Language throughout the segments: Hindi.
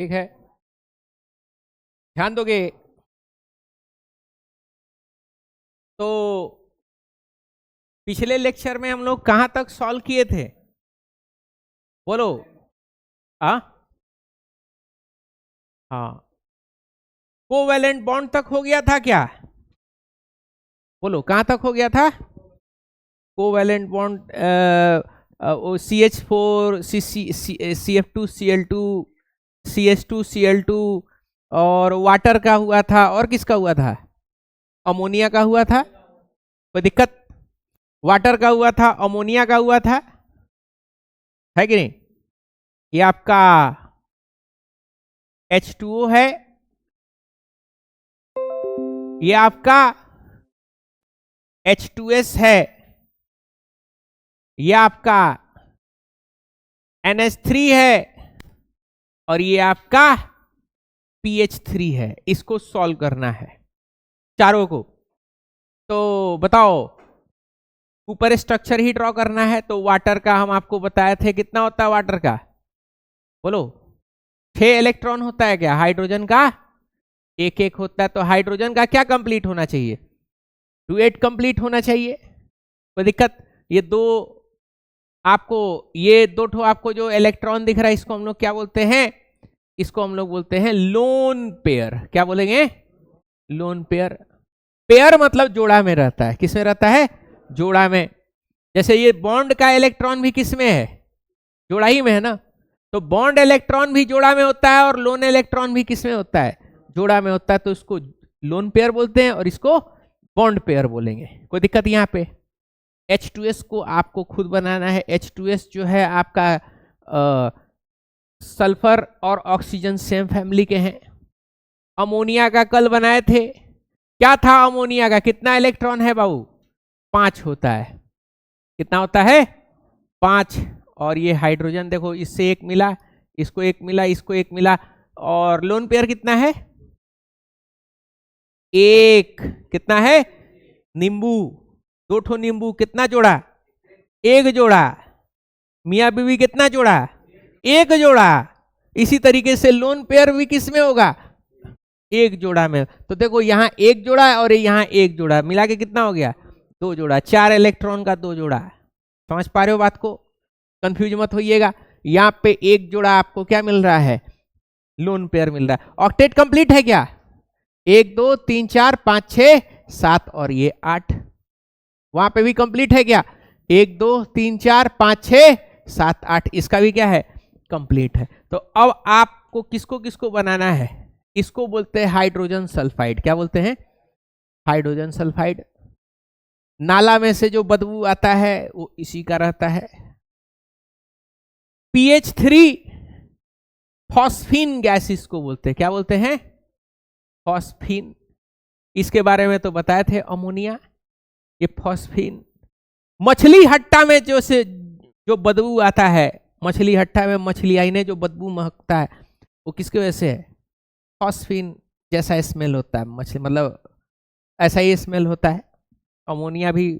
ठीक है, ध्यान दोगे तो पिछले लेक्चर में हम लोग कहां तक सॉल्व किए थे, बोलो। हाँ हाँ, कोवैलेंट बॉन्ड तक हो गया था क्या, बोलो कहां तक हो गया था। Covalent bond CH4 CF2 Cl2 CH2 Cl2 और वाटर का हुआ था, और किसका हुआ था, अमोनिया का हुआ था। कोई दिक्कत, वाटर का हुआ था, अमोनिया का हुआ था, है कि नहीं। ये आपका H2O है, ये आपका H2S है, ये आपका NH3 है, और ये आपका PH3 है। इसको सॉल्व करना है चारों को। तो बताओ, ऊपर स्ट्रक्चर ही ड्रॉ करना है। तो वाटर का हम आपको बताए थे, कितना होता है वाटर का, बोलो 6 इलेक्ट्रॉन होता है क्या, हाइड्रोजन का एक एक होता है। तो हाइड्रोजन का क्या कंप्लीट होना चाहिए, 2 8 कंप्लीट होना चाहिए। कोई दिक्कत, ये दो आपको, ये दो ठो आपको जो इलेक्ट्रॉन दिख रहा है, इसको हम लोग क्या बोलते हैं, इसको हम लोग बोलते हैं लोन पेयर। क्या बोलेंगे, लोन पेयर। पेयर मतलब जोड़ा में रहता है, किस में रहता है, जोड़ा में। जैसे ये बॉन्ड का इलेक्ट्रॉन भी किस में है, जोड़ा ही में है ना। तो बॉन्ड इलेक्ट्रॉन भी जोड़ा में होता है, और लोन इलेक्ट्रॉन भी किस में होता है, जोड़ा में होता है। तो इसको लोन पेयर बोलते हैं, और इसको बॉन्ड पेयर बोलेंगे। कोई दिक्कत यहाँ पे। H2S को आपको खुद बनाना है। H2S जो है आपका सल्फर और ऑक्सीजन सेम फैमिली के हैं। अमोनिया का कल बनाए थे, क्या था अमोनिया का, कितना इलेक्ट्रॉन है बाबू, 5 होता है। कितना होता है, 5। और ये हाइड्रोजन देखो, इससे एक मिला, इसको एक मिला, इसको एक मिला। और लोन पेयर कितना है, एक। कितना है, नींबू, 2 ठो नींबू, कितना जोड़ा, एक जोड़ा। मियाँ बीवी कितना जोड़ा, एक जोड़ा। इसी तरीके से लोन पेयर भी किस में होगा, एक जोड़ा में। तो देखो यहाँ एक जोड़ा और यहाँ एक जोड़ा, मिला के कितना हो गया, 2 जोड़ा। 4 इलेक्ट्रॉन का 2 जोड़ा। समझ पा रहे हो बात को, कंफ्यूज मत होइएगा। यहाँ पे एक जोड़ा आपको क्या मिल रहा है, लोन पेयर मिल रहा है। ऑक्टेट कंप्लीट है क्या, 1 2 3 4 5 6 7 और ये 8। वहां पे भी कंप्लीट है क्या, 1 2 3 4 5 6 7 8, इसका भी क्या है, कंप्लीट है। तो अब आपको किसको किसको बनाना है, इसको बोलते हैं हाइड्रोजन सल्फाइड। क्या बोलते हैं, हाइड्रोजन सल्फाइड। नाला में से जो बदबू आता है वो इसी का रहता है। PH3 फॉस्फीन गैस इसको बोलते हैं। क्या बोलते हैं, फॉस्फीन। इसके बारे में तो बताए थे, अमोनिया, ये फॉस्फीन। मछली हट्टा में जो बदबू आता है, मछली हट्टा में मछली आई ने जो बदबू महकता है, वो किसके वजह से है, फॉस्फीन जैसा स्मेल होता है मछली, मतलब ऐसा ही स्मेल होता है। अमोनिया भी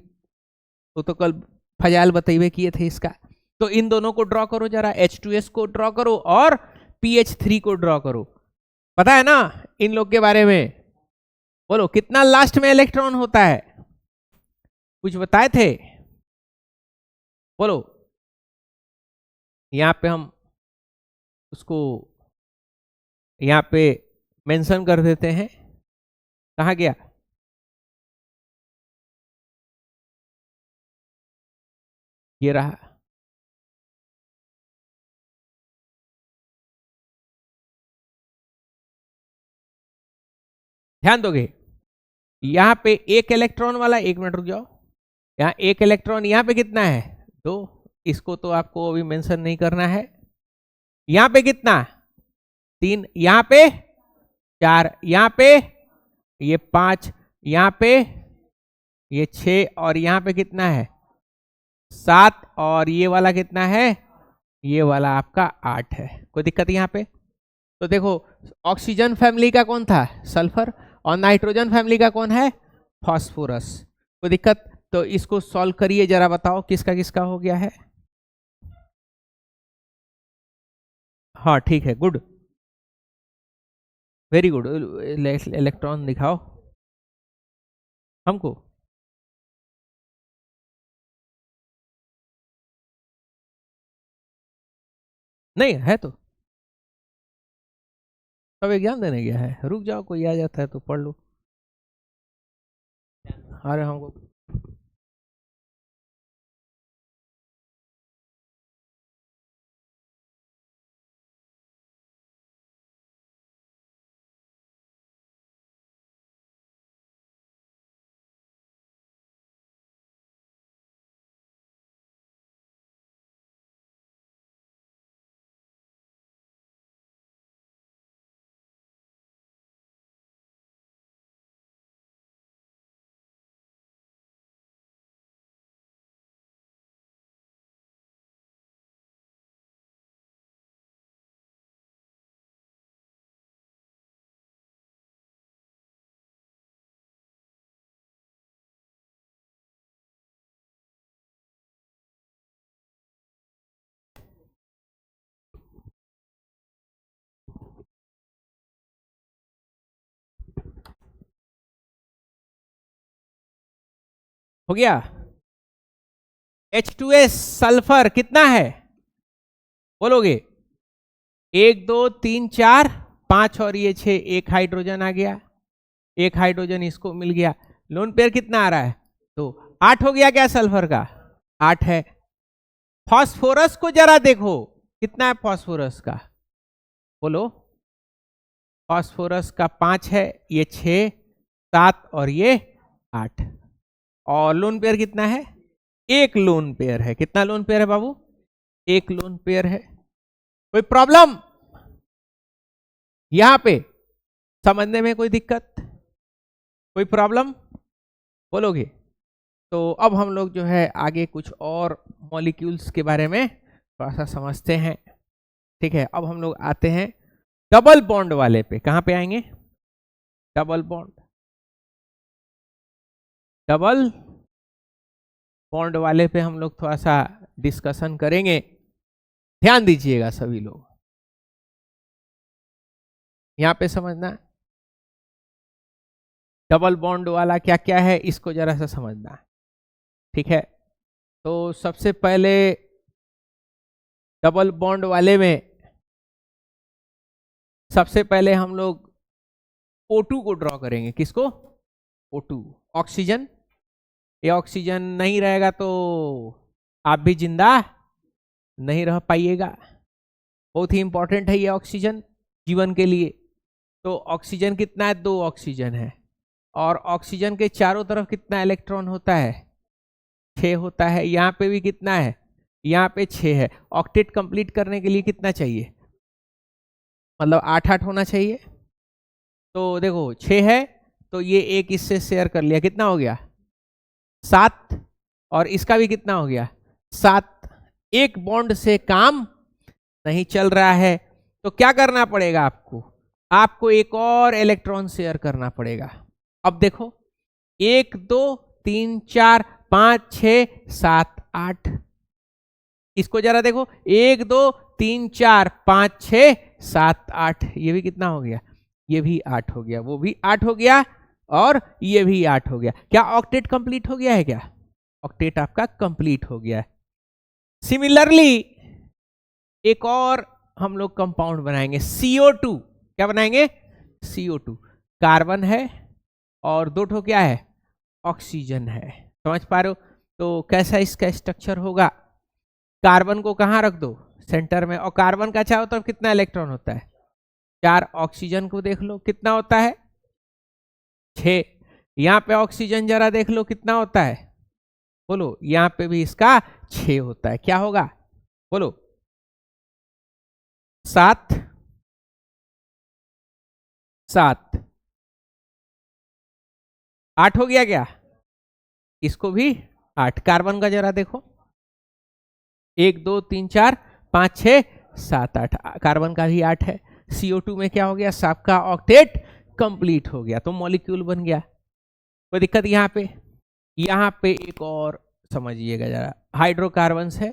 तो कल फजाल बतईबे किए थे इसका। तो इन दोनों को ड्रॉ करो जरा, H2S को ड्रॉ करो और PH3 को ड्रॉ करो। पता है ना इन लोग के बारे में, बोलो कितना लास्ट में इलेक्ट्रॉन होता है, कुछ बताए थे, बोलो। यहां पे हम उसको यहां पे मेंशन कर देते हैं, कहा गया, ये रहा। ध्यान दोगे, यहां पे एक इलेक्ट्रॉन वाला, 1 मिनट रुक जाओ, यहाँ एक इलेक्ट्रॉन, यहाँ पे कितना है, 2। इसको तो आपको अभी मेंशन नहीं करना है। यहाँ पे कितना, 3, यहाँ पे 4, यहाँ पे ये 5, यहाँ पे ये 6, और यहाँ पे कितना है, 7, और ये वाला कितना है, ये वाला आपका 8 है। कोई दिक्कत यहाँ पे। तो देखो, ऑक्सीजन फैमिली का कौन था, सल्फर, और नाइट्रोजन फैमिली का कौन है, फास्फोरस। कोई दिक्कत। तो इसको सॉल्व करिए जरा, बताओ किसका किसका हो गया है। हाँ ठीक है, गुड। Very good. इलेक्ट्रॉन दिखाओ हमको। नहीं है तो सब एग्जाम देने गया है। रुक जाओ, कोई आ जाता है तो पढ़ लो। अरे हमको हो गया। H2S सल्फर कितना है बोलोगे? 1 2 3 4 5 और ये 6, एक हाइड्रोजन आ गया, एक हाइड्रोजन इसको मिल गया। लोन पेयर कितना आ रहा है? तो 8 हो गया क्या सल्फर का? 8 है। फास्फोरस को जरा देखो कितना है फास्फोरस का, बोलो। फास्फोरस का 5 है, ये 6 7 और ये 8। और लोन पेयर कितना है? एक लोन पेयर है। कितना लोन पेयर है बाबू? एक लोन पेयर है। कोई प्रॉब्लम यहां पे समझने में? कोई दिक्कत, कोई प्रॉब्लम बोलोगे? तो अब हम लोग जो है आगे कुछ और मॉलिक्यूल्स के बारे में थोड़ा सा समझते हैं। ठीक है, अब हम लोग आते हैं डबल बॉन्ड वाले पे। कहां पे आएंगे? Double bond. डबल बॉन्ड वाले पे हम लोग थोड़ा सा डिस्कशन करेंगे। ध्यान दीजिएगा सभी लोग, यहां पे समझना डबल बॉन्ड वाला क्या क्या है, इसको जरा सा समझना। ठीक है, तो सबसे पहले डबल बॉन्ड वाले में सबसे पहले हम लोग O2 को ड्रॉ करेंगे। किसको? O2, oxygen. ये ऑक्सीजन नहीं रहेगा तो आप भी जिंदा नहीं रह पाइएगा। बहुत ही इंपॉर्टेंट है ये ऑक्सीजन जीवन के लिए। तो ऑक्सीजन कितना है? 2 ऑक्सीजन है। और ऑक्सीजन के चारों तरफ कितना इलेक्ट्रॉन होता है? 6 होता है। यहाँ पे भी कितना है? यहाँ पे 6 है। ऑक्टेट कंप्लीट करने के लिए कितना चाहिए? मतलब 8 8 होना चाहिए। तो देखो 6 है तो ये एक इससे शेयर कर लिया, कितना हो गया? 7। और इसका भी कितना हो गया? 7। एक बॉन्ड से काम नहीं चल रहा है तो क्या करना पड़ेगा आपको? आपको एक और इलेक्ट्रॉन शेयर करना पड़ेगा। अब देखो 1 2 3 4 5 6 7 8। इसको जरा देखो 1 2 3 4 5 6 7 8। ये भी कितना हो गया? ये भी 8 हो गया, वो भी 8 हो गया और ये भी 8 हो गया। क्या ऑक्टेट कंप्लीट हो गया है? क्या ऑक्टेट आपका कंप्लीट हो गया है? सिमिलरली एक और हम लोग कंपाउंड बनाएंगे CO2। क्या बनाएंगे? CO2। कार्बन है और 2 ठो क्या है? ऑक्सीजन है। समझ पा रहे हो? तो कैसा इसका स्ट्रक्चर होगा? कार्बन को कहां रख दो? सेंटर में। और कार्बन का चारों तरफ कितना इलेक्ट्रॉन होता है? 4। ऑक्सीजन को देख लो कितना होता है? 6। यहां पे ऑक्सीजन जरा देख लो कितना होता है? बोलो। यहां पे भी इसका 6 होता है। क्या होगा? बोलो। 7 7 8 हो गया क्या? इसको भी 8। कार्बन का जरा देखो 1 2 3 4 5 6 7 8। कार्बन का भी 8 है। CO2 में क्या हो गया? सबका ऑक्टेट कंप्लीट हो गया तो मॉलिक्यूल बन गया। कोई दिक्कत यहाँ पे एक और समझिएगा जरा। हाइड्रोकार्बन्स है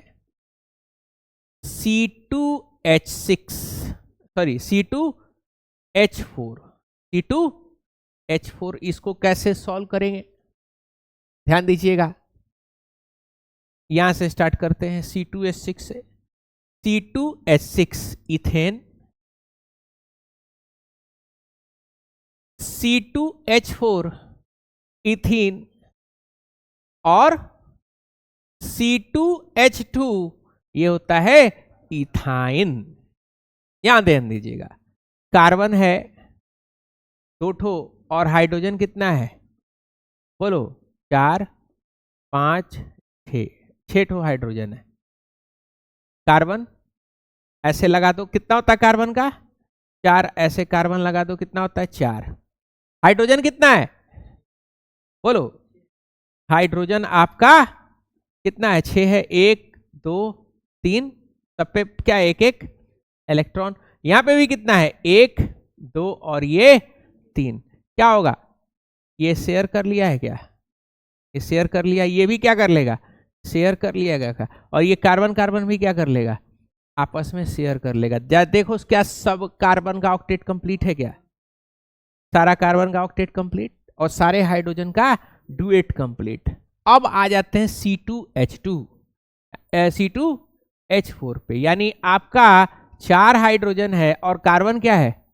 C2H6 सॉरी C2H4। C2H4। इसको कैसे सॉल्व करेंगे, ध्यान दीजिएगा। यहां से स्टार्ट करते हैं C2H6 से। C2H6 इथेन, C2H4 इथीन, और C2H2 ये होता है इथाइन। यहां ध्यान दीजिएगा, कार्बन है 2 ठो और हाइड्रोजन कितना है, बोलो 4 5 6, 6 ठो हाइड्रोजन है। कार्बन ऐसे लगा दो, कितना होता है कार्बन का 4, ऐसे कार्बन लगा दो कितना होता है 4। हाइड्रोजन कितना है, बोलो हाइड्रोजन आपका कितना है 6 है, 1 2 3, सब पे क्या एक एक इलेक्ट्रॉन। यहां पे भी कितना है 1 2 और ये 3। क्या होगा, ये शेयर कर लिया है क्या, ये शेयर कर लिया, ये भी क्या कर लेगा शेयर कर लिया गया। और ये कार्बन कार्बन भी क्या कर लेगा, आपस में शेयर कर लेगा। देखो क्या सब कार्बन का ऑक्टेट कंप्लीट है क्या, सारा कार्बन का ऑक्टेट कंप्लीट और सारे हाइड्रोजन का डुएट कंप्लीट। अब आ जाते हैं C2H4 पे, यानी आपका 4 हाइड्रोजन है और कार्बन क्या है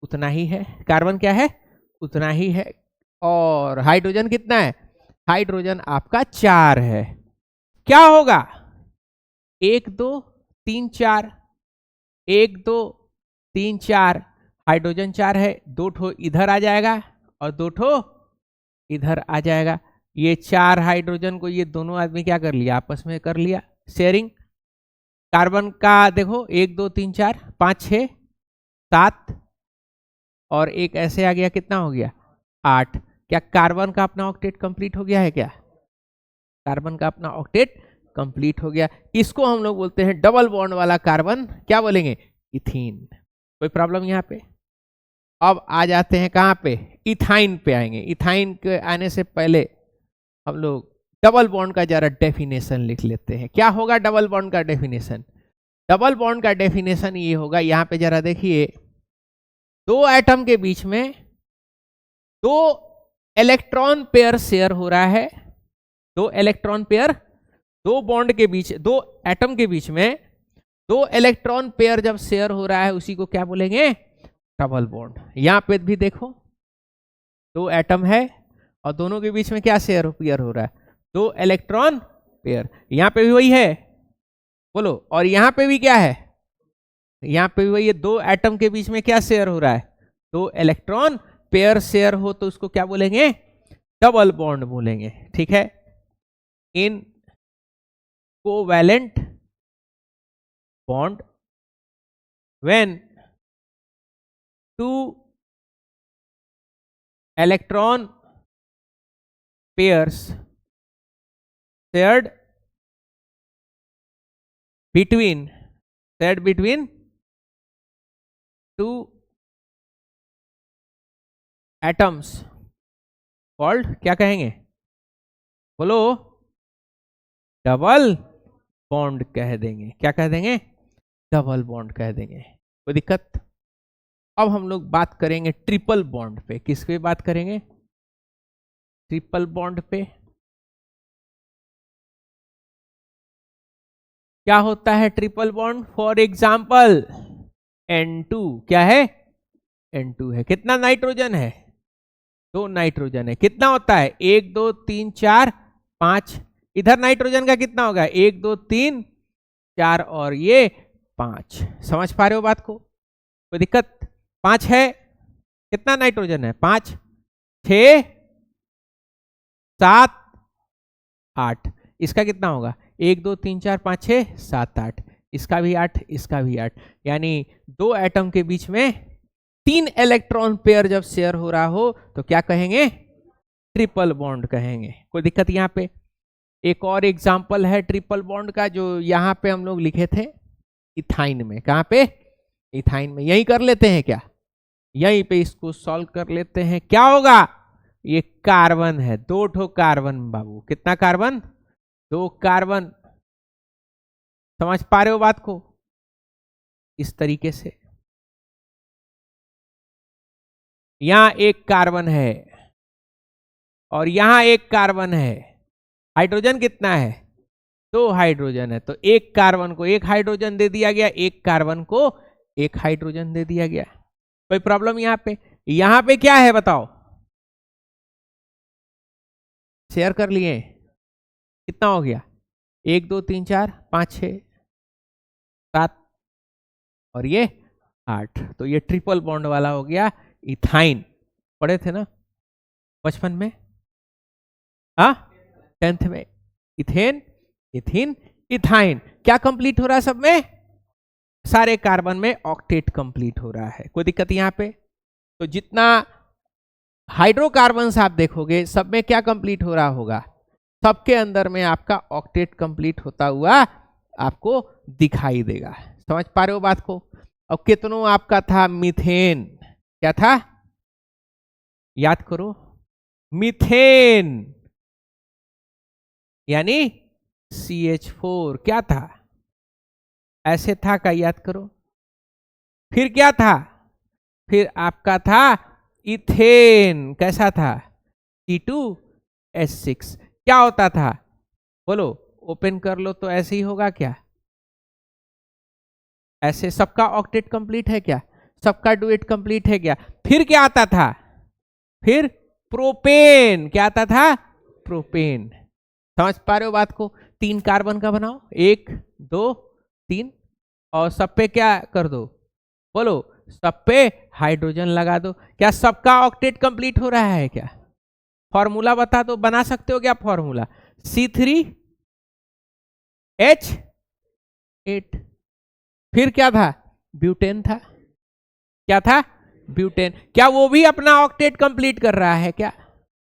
उतना ही है, कार्बन क्या है उतना ही है, और हाइड्रोजन कितना है, हाइड्रोजन आपका 4 है। क्या होगा 1 2 3 4, 1 2 3 4, हाइड्रोजन 4 है, 2 ठो इधर आ जाएगा और 2 ठो इधर आ जाएगा। ये 4 हाइड्रोजन को ये दोनों आदमी क्या कर लिया, आपस में कर लिया शेयरिंग। कार्बन का देखो 1 2 3 4 5 6 7 और एक ऐसे आ गया, कितना हो गया 8। क्या कार्बन का अपना ऑक्टेट कंप्लीट हो गया है क्या, कार्बन का अपना ऑक्टेट कंप्लीट हो गया। इसको हम लोग बोलते हैं डबल बॉन्ड वाला कार्बन, क्या बोलेंगे इथीन। कोई प्रॉब्लम यहाँ पे। अब आ जाते हैं कहाँ पे, इथाइन पे आएंगे। इथाइन के आने से पहले हम लोग डबल बॉन्ड का जरा डेफिनेशन लिख लेते हैं। क्या होगा डबल बॉन्ड का डेफिनेशन, डबल बॉन्ड का डेफिनेशन ये होगा, यहां पे जरा देखिए, 2 एटम के बीच में 2 इलेक्ट्रॉन पेयर शेयर हो रहा है, 2 इलेक्ट्रॉन पेयर, 2 बॉन्ड के बीच, 2 एटम के बीच में 2 इलेक्ट्रॉन पेयर जब शेयर हो रहा है उसी को क्या बोलेंगे डबल बॉन्ड। यहां पे भी देखो 2 एटम है और दोनों के बीच में क्या शेयर पेयर हो रहा है 2 इलेक्ट्रॉन पेयर। यहां पे भी वही है, बोलो, और यहां पे भी क्या है, यहां पे भी वही है, 2 एटम के बीच में क्या शेयर हो रहा है 2 इलेक्ट्रॉन पेयर शेयर हो तो उसको क्या बोलेंगे डबल बॉन्ड बोलेंगे। ठीक है, in covalent bond when 2 electron pairs shared between 2 atoms called क्या कहेंगे, बोलो डबल बॉन्ड कह देंगे। क्या कह देंगे डबल बॉन्ड कह देंगे, कोई दिक्कत। अब हम लोग बात करेंगे ट्रिपल बॉन्ड पे। किस पे बात करेंगे, ट्रिपल बॉन्ड पे। क्या होता है triple bond, for example N2 क्या है N2 है, कितना नाइट्रोजन है 2 नाइट्रोजन है, कितना होता है 1 2 3 4 5। इधर नाइट्रोजन का कितना होगा 1 2 3 4 और ये 5। समझ पा रहे हो बात को, कोई दिक्कत। 5 है, कितना नाइट्रोजन है 5 6 7 8, इसका कितना होगा 1 2 3 4 5 6 7 8, इसका भी 8 इसका भी 8। यानी 2 एटम के बीच में 3 इलेक्ट्रॉन पेयर जब शेयर हो रहा हो तो क्या कहेंगे ट्रिपल बॉन्ड कहेंगे। कोई दिक्कत यहाँ पे। एक और एग्जांपल है ट्रिपल बॉन्ड का जो यहाँ पे हम लोग लिखे थे इथाइन में। कहाँ पे इथाइन में, यही कर लेते हैं क्या, यहीं पे इसको सॉल्व कर लेते हैं। क्या होगा, ये कार्बन है 2 ठो कार्बन बाबू, कितना कार्बन 2 कार्बन। समझ पा रहे हो बात को, इस तरीके से यहां एक कार्बन है और यहां एक कार्बन है। हाइड्रोजन कितना है? 2 हाइड्रोजन है, तो एक कार्बन को एक हाइड्रोजन दे दिया गया, एक कार्बन को एक हाइड्रोजन दे दिया गया। कोई प्रॉब्लम यहां पे क्या है बताओ? शेयर कर लिए, कितना हो गया? 1 2 3 4 5 6 7 और ये 8। तो ये ट्रिपल बॉन्ड वाला हो गया इथाइन। पढ़े थे ना बचपन में? हाँ, 10th में। Ethane, इथिन, ethyne. क्या कंप्लीट हो रहा है सब में? सारे कार्बन में ऑक्टेट कंप्लीट हो रहा है। कोई दिक्कत यहां पे? तो जितना हाइड्रोकार्बन्स आप देखोगे सब में क्या कंप्लीट हो रहा होगा? सबके अंदर में आपका ऑक्टेट कंप्लीट होता हुआ आपको दिखाई देगा। समझ पा रहे हो बात को? अब कितनों आपका था मीथेन? क्या था? याद करो, मीथेन यानी CH4 क्या था? ऐसे था का याद करो। फिर क्या था? फिर आपका था इथेन। कैसा था? C2H6। क्या होता था? बोलो, ओपन कर लो तो ऐसे ही होगा क्या? ऐसे सबका ऑक्टेट कंप्लीट है क्या? सबका डुएट कंप्लीट है क्या? फिर क्या आता था? फिर प्रोपेन। क्या आता था? प्रोपेन। समझ पा रहे हो बात को? 3 कार्बन का बनाओ, 1 2 3, और सब पे क्या कर दो? बोलो, सब पे हाइड्रोजन लगा दो। क्या सबका ऑक्टेट कंप्लीट हो रहा है क्या? फॉर्मूला बता दो, बना सकते हो क्या फॉर्मूला? C3H8। फिर क्या था? ब्यूटेन था। क्या था? ब्यूटेन। क्या वो भी अपना ऑक्टेट कंप्लीट कर रहा है क्या?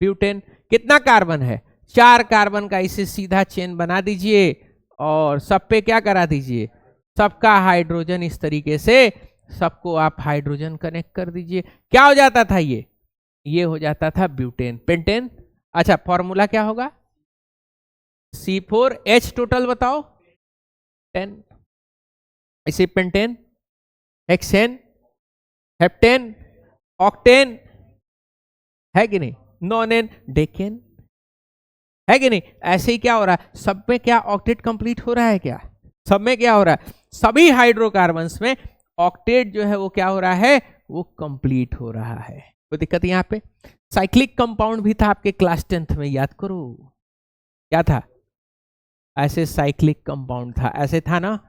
ब्यूटेन कितना कार्बन है? 4 कार्बन का। इसे सीधा चेन बना दीजिए और सब पे क्या करा दीजिए? सबका हाइड्रोजन इस तरीके से सबको आप हाइड्रोजन कनेक्ट कर दीजिए। क्या हो जाता था ये हो जाता था ब्यूटेन। पेंटेन। अच्छा, फॉर्मूला क्या होगा? C4H टोटल बताओ 10। इसे पेंटेन, हेक्सेन, हेप्टेन, ऑक्टेन, है कि नहीं? नॉनेन, डेकेन, है कि नहीं? ऐसे ही क्या हो रहा है? सब में क्या ऑक्टेट कंप्लीट हो रहा है क्या? सब में क्या हो रहा है? सभी हाइड्रोकार्बन्स में ऑक्टेट जो है वो क्या हो रहा है? वो कंप्लीट हो रहा है। कोई दिक्कत यहाँ पे? साइक्लिक कंपाउंड भी था आपके क्लास 10th में, याद करो। क्या था? ऐसे साइक्लिक कंपाउंड था, ऐसे था ना?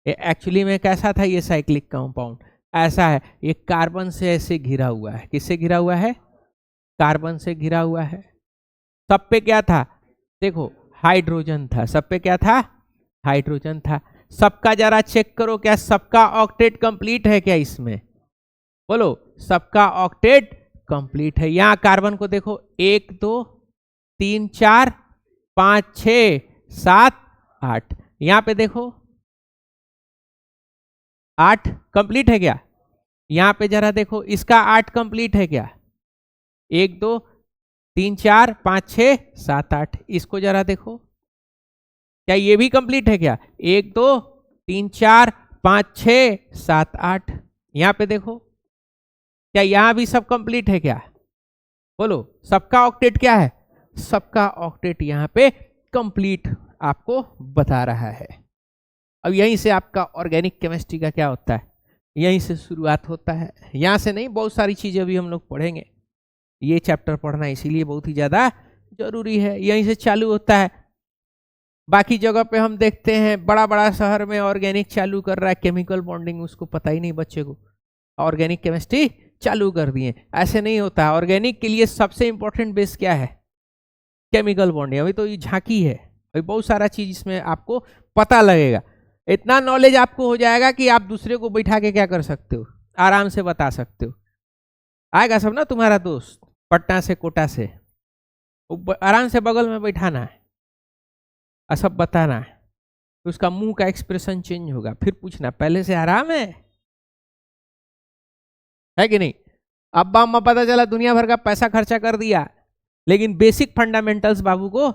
ये एक्चुअली में कैसा था ये साइक्लिक कंपाउंड? ऐसा है, ये कार्बन से ऐसे घिरा हुआ है। किससे घिरा हुआ है? कार्बन से घिरा हुआ है। सब पे क्या था? देखो, हाइड्रोजन था। सब पे क्या था? हाइड्रोजन था। सबका जरा चेक करो, क्या सबका ऑक्टेट कंप्लीट है क्या इसमें? बोलो, सबका ऑक्टेट कंप्लीट है। यहां कार्बन को देखो, 1 2 3 4 5 6 7 8। यहां पे देखो 8 कंप्लीट है क्या? यहां पे जरा देखो, इसका 8 कंप्लीट है क्या? 1 2 3 4 5 6 7 8। इसको जरा देखो, क्या ये भी कंप्लीट है क्या? 1 2 3 4 5 6 7 8। यहां पे देखो, क्या यहां भी सब कंप्लीट है क्या? बोलो, सबका ऑक्टेट क्या है? सबका ऑक्टेट यहां पे कंप्लीट आपको बता रहा है। अब यहीं से आपका ऑर्गेनिक केमिस्ट्री का क्या होता है? यहीं से शुरुआत होता है। यहां से नहीं, बहुत सारी चीजें अभी हम लोग पढ़ेंगे। ये चैप्टर पढ़ना इसीलिए बहुत ही ज्यादा जरूरी है। यहीं से चालू होता है। बाकी जगह पे हम देखते हैं बड़ा बड़ा शहर में ऑर्गेनिक चालू कर रहा है, केमिकल बॉन्डिंग उसको पता ही नहीं बच्चे को, ऑर्गेनिक केमिस्ट्री चालू कर दिए। ऐसे नहीं होता। ऑर्गेनिक के लिए सबसे इंपॉर्टेंट बेस क्या है? Chemical bonding. अभी तो ये झांकी है, अभी बहुत सारा चीज इसमें आपको पता लगेगा। इतना नॉलेज आपको हो जाएगा कि आप दूसरे को बैठा के क्या कर सकते हो? आराम से बता सकते हो। आएगा सब ना तुम्हारा दोस्त पटना से, कोटा से, आराम से बगल में बैठाना है और सब बताना है। तो उसका मुंह का एक्सप्रेशन चेंज होगा। फिर पूछना, पहले से आराम है कि नहीं? अब्बा अम्मा पता चला दुनिया भर का पैसा खर्चा कर दिया, लेकिन बेसिक फंडामेंटल्स बाबू को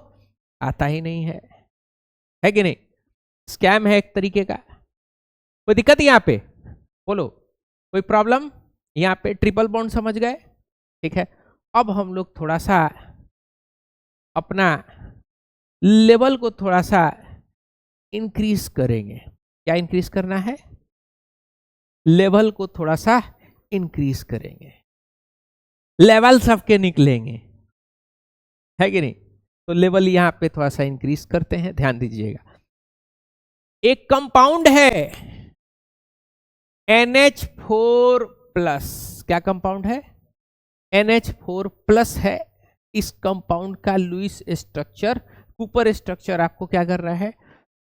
आता ही नहीं है कि नहीं? स्कैम है एक तरीके का। कोई दिक्कत यहाँ पे? बोलो, कोई प्रॉब्लम? यहाँ पे ट्रिपल बॉन्ड समझ गए? ठीक है, अब हम लोग थोड़ा सा अपना लेवल को थोड़ा सा इंक्रीज करेंगे। क्या इंक्रीज करना है? लेवल को थोड़ा सा इंक्रीज करेंगे, लेवल सबके निकलेंगे, है कि नहीं? तो लेवल यहां पे थोड़ा सा इंक्रीज करते हैं, ध्यान दीजिएगा। एक कंपाउंड है NH4 प्लस। क्या कंपाउंड है? NH4 प्लस है। इस कंपाउंड का लुईस स्ट्रक्चर, कूपर स्ट्रक्चर आपको क्या करना है?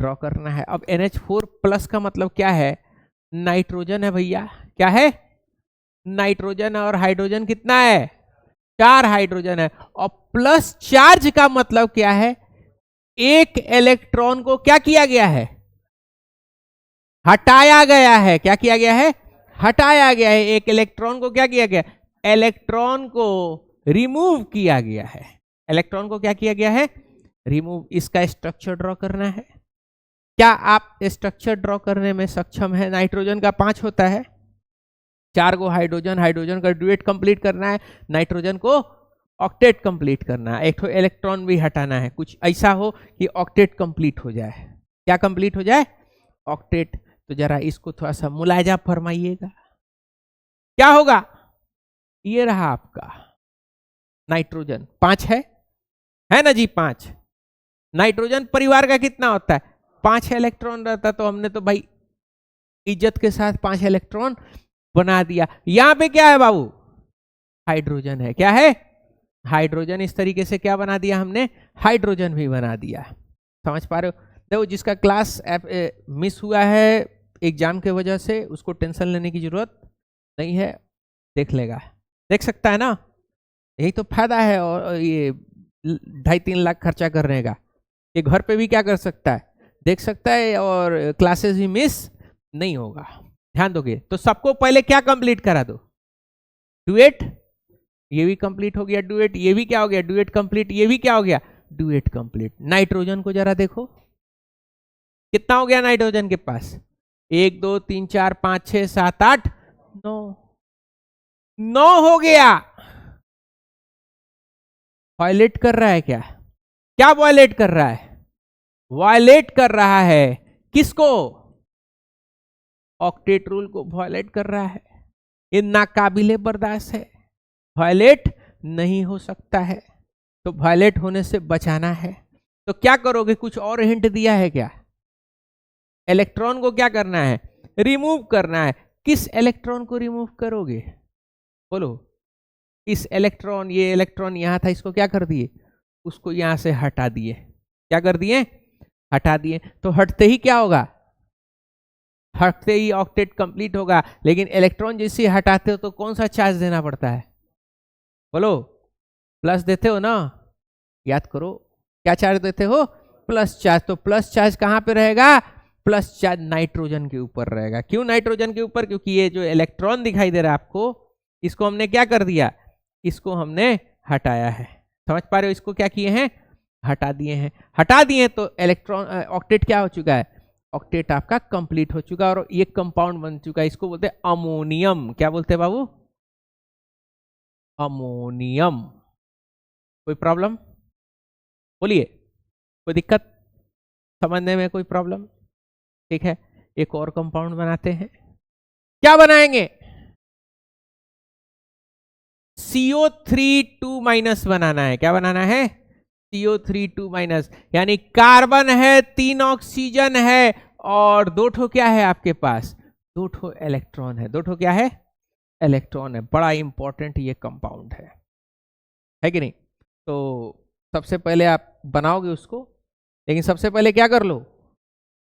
ड्रॉ करना है। अब NH4 प्लस का मतलब क्या है? नाइट्रोजन है भैया। क्या है? नाइट्रोजन। और हाइड्रोजन कितना है? 4 हाइड्रोजन है। और प्लस चार्ज का मतलब क्या है? एक इलेक्ट्रॉन को क्या किया गया है? हटाया गया है। क्या किया गया है? हटाया गया है। एक इलेक्ट्रॉन को क्या किया गया? इलेक्ट्रॉन को रिमूव किया गया है। इलेक्ट्रॉन को क्या किया गया है? रिमूव। इसका स्ट्रक्चर ड्रॉ करना है। क्या आप स्ट्रक्चर ड्रॉ करने में सक्षम है? नाइट्रोजन का 5 होता है, 4 को हाइड्रोजन, हाइड्रोजन का ड्यूएट कंप्लीट करना है, नाइट्रोजन को ऑक्टेट कंप्लीट करना है, एक तो इलेक्ट्रॉन भी हटाना है। कुछ ऐसा हो कि ऑक्टेट कंप्लीट हो जाए। क्या कंप्लीट हो जाए? ऑक्टेट। तो जरा इसको थोड़ा सा मुलायजा फरमाइएगा, क्या होगा? ये रहा आपका नाइट्रोजन। 5 है ना जी? 5। नाइट्रोजन परिवार का कितना होता है? 5 इलेक्ट्रॉन रहता। तो हमने तो भाई इज्जत के साथ 5 इलेक्ट्रॉन बना दिया। यहां पे क्या है बाबू? हाइड्रोजन है। क्या है? हाइड्रोजन। इस तरीके से क्या बना दिया हमने? हाइड्रोजन भी बना दिया। समझ पा रहे हो? देखो, जिसका क्लास मिस हुआ है एग्जाम के वजह से, उसको टेंशन लेने की जरूरत नहीं है, देख लेगा, देख सकता है ना। यही तो फायदा है। और ये 2.5-3 लाख खर्चा करने का, ये घर पे भी क्या कर सकता है? देख सकता है, और क्लासेस भी मिस नहीं होगा। ध्यान दोगे तो सबको पहले क्या कंप्लीट करा दो? डुएट। ये भी कंप्लीट हो गया डुएट। ये भी क्या हो गया? Duet complete. ये भी क्या हो गया? Duet complete. नाइट्रोजन को जरा देखो, कितना हो गया नाइट्रोजन के पास? 1 2 3 4 5 6 7 8 9 9 हो गया। वायलेट कर रहा है क्या? क्या वायलेट कर रहा है? वायलेट कर रहा है किसको? ऑक्टेट रूल को वायलेट कर रहा है। ये नाकाबिले बर्दाश्त है, वायलेट नहीं हो सकता है। तो वायलेट होने से बचाना है। तो क्या करोगे? कुछ और हिंट दिया है क्या? इलेक्ट्रॉन को क्या करना है? रिमूव करना है। किस इलेक्ट्रॉन को रिमूव करोगे? बोलो। इस इलेक्ट्रॉन, ये इलेक्ट्रॉन यहां था, इसको क्या कर दिए? उसको यहां से हटा दिए। क्या कर दिए? हटा दिए। तो हटते ही क्या होगा? हटते ही ऑक्टेट कंप्लीट होगा। लेकिन इलेक्ट्रॉन जैसे हटाते हो तो कौन सा चार्ज देना पड़ता है? बोलो। प्लस देते हो ना? याद करो, क्या चार्ज देते हो? Plus charge. तो प्लस चार्ज कहां पे रहेगा? प्लस चार्ज नाइट्रोजन के ऊपर रहेगा। क्यों नाइट्रोजन के ऊपर? क्योंकि ये जो इलेक्ट्रॉन दिखाई दे रहा है आपको, इसको हमने क्या कर दिया? इसको हमने हटाया है। समझ पा रहे हो? इसको क्या किए हैं? हटा दिए हैं। हटा दिए तो इलेक्ट्रॉन, ऑक्टेट क्या हो चुका है? ऑक्टेट आपका कंप्लीट हो चुका और ये कंपाउंड बन चुका है। इसको बोलते हैं अमोनियम। क्या बोलते हैं बाबू? अमोनियम। कोई प्रॉब्लम? बोलिए, कोई दिक्कत समझने में? कोई प्रॉब्लम? ठीक है, एक और कंपाउंड बनाते हैं। क्या बनाएंगे? CO3 2- बनाना है। क्या बनाना है? CO3 2-, यानी कार्बन है, 3 ऑक्सीजन है और 2 ठो क्या है आपके पास? 2 ठो इलेक्ट्रॉन है। 2 ठो क्या है? इलेक्ट्रॉन है। बड़ा इंपॉर्टेंट ये कंपाउंड है कि नहीं? तो सबसे पहले आप बनाओगे उसको, लेकिन सबसे पहले क्या कर लो?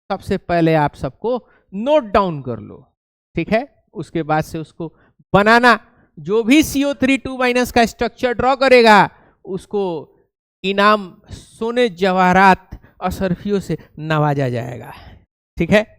सबसे पहले आप सबको नोट डाउन कर लो, ठीक है? उसके बाद से उसको बनाना। जो भी CO3 2- का स्ट्रक्चर ड्रॉ करेगा उसको इनाम सोने जवाहरात अशरफियों से नवाजा जाएगा, ठीक है?